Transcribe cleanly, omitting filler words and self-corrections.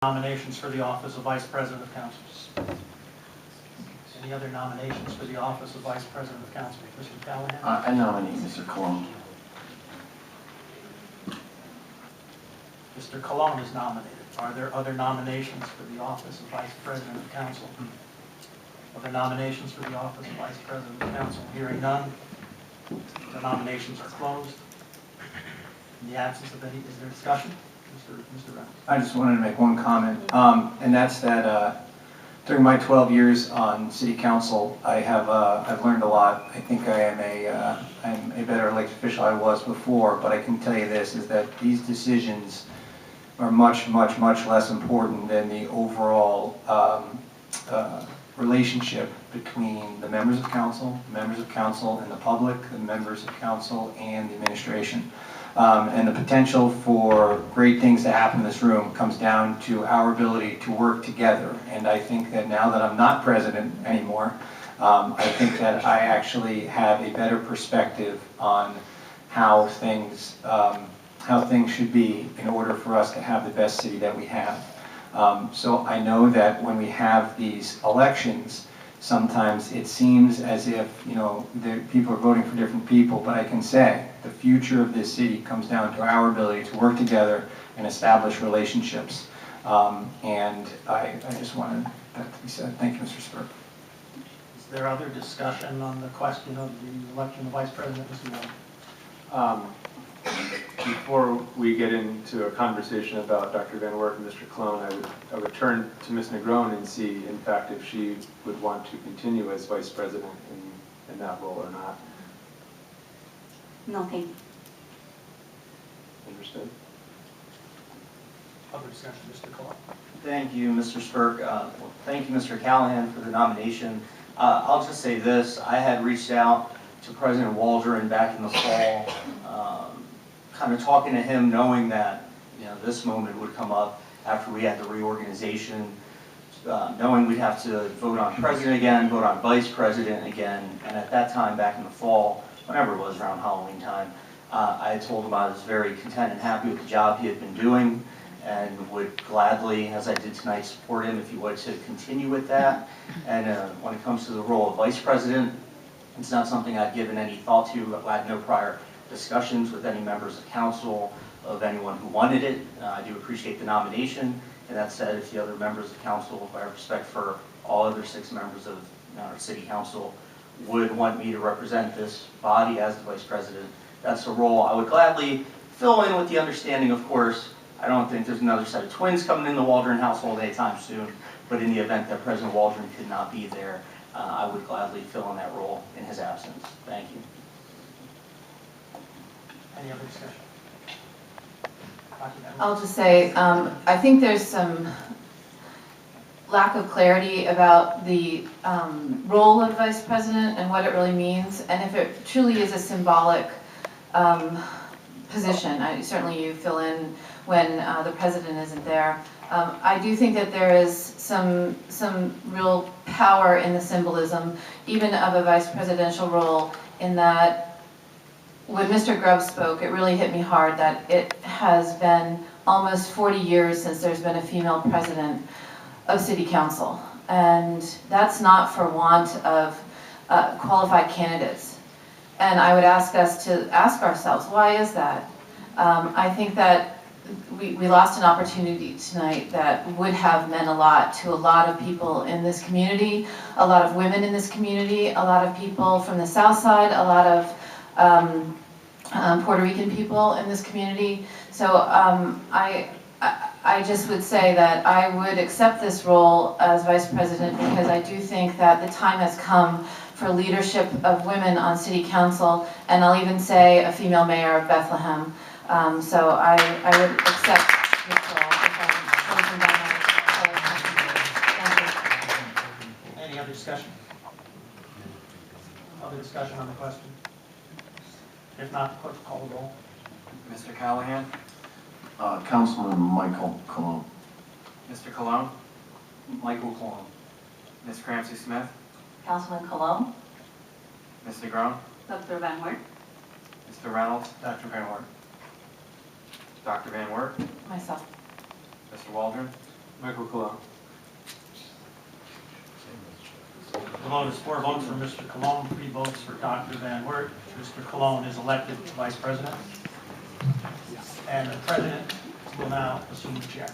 Nominations for the office of Vice President of Council. Any other nominations for the office of Vice President of Council? Mr. Callahan? I nominate Mr. Cologne. Mr. Cologne is nominated. Are there other nominations for the office of Vice President of Council? Other nominations for the office of Vice President of Council? Hearing none, the nominations are closed. In the absence of any, is there discussion? Mr. Reynolds. I just wanted to make one comment, and that's that during my 12 years on City Council, I've learned a lot. I think I'm a better elected official I was before, but I can tell you this, is that these decisions are much less important than the overall relationship between the members of council and the public, the members of council and the administration. And the potential for great things to happen in this room comes down to our ability to work together. And I think that now that I'm not president anymore, I think that I actually have a better perspective on how things should be in order for us to have the best city that we have. So I know that when we have these elections, sometimes it seems as if, people are voting for different people, but I can say the future of this city comes down to our ability to work together and establish relationships. And I just wanted that to be said. Thank you, Mr. Spurk. Is there other discussion on the question of the election of Vice President, Mr. Ward? Before we get into a conversation about Dr. Van Wert and Mr. Cologne, I would turn to Ms. Negron and see, in fact, if she would want to continue as Vice President in that role or not. No, thank you. Understood? Other discussion, Mr. Cologne? Thank you, Mr. Spurk. Thank you, Mr. Callahan, for the nomination. I'll just say this. I had reached out to President Waldron back in the fall, kind of talking to him, knowing that this moment would come up after we had the reorganization, knowing we'd have to vote on president again, vote on vice president again, and at that time, back in the fall, whenever it was around Halloween time, I had told him I was very content and happy with the job he had been doing, and would gladly, as I did tonight, support him if he would to continue with that. And when it comes to the role of vice president, it's not something I've given any thought to. I had no prior discussions with any members of council, of anyone who wanted it. I do appreciate the nomination. And that said, if the other members of council, I have respect for all other 6 members of our city council, would want me to represent this body as the vice president, that's a role I would gladly fill in, with the understanding, of course, I don't think there's another set of twins coming in the Waldron household anytime soon, but in the event that President Waldron could not be there, I would gladly fill in that role in his absence. Thank you. Any other discussion? I'll just say, I think there's some lack of clarity about the role of vice president and what it really means, and if it truly is a symbolic position. Certainly you fill in when the president isn't there. I do think that there is some real power in the symbolism, even of a vice presidential role, in that when Mr. Grubb spoke, it really hit me hard that it has been almost 40 years since there's been a female president of City Council. And that's not for want of qualified candidates. And I would ask us to ask ourselves, why is that? I think that we lost an opportunity tonight that would have meant a lot to a lot of people in this community, a lot of women in this community, a lot of people from the South Side, a lot of Puerto Rican people in this community. So I just would say that I would accept this role as vice president, because I do think that the time has come for leadership of women on city council, and I'll even say a female mayor of Bethlehem. So I would accept this role if I'm chosen by my fellow countrymen. Thank you. Any other discussion? Other discussion on the question? If not, clerk, call the roll. Mr. Callahan? Councilman Michael Cologne. Mr. Cologne? Michael Cologne. Ms. Cramsey-Smith? Councilman Cologne? Ms. Negron? Dr. Van Wert? Mr. Reynolds? Dr. Van Wert. Dr. Van Wert? Myself. Mr. Waldron? Michael Cologne. The vote is 4 votes for Mr. Cologne, 3 votes for Dr. Van Wert. Mr. Cologne is elected Vice President. And the President will now assume the chair.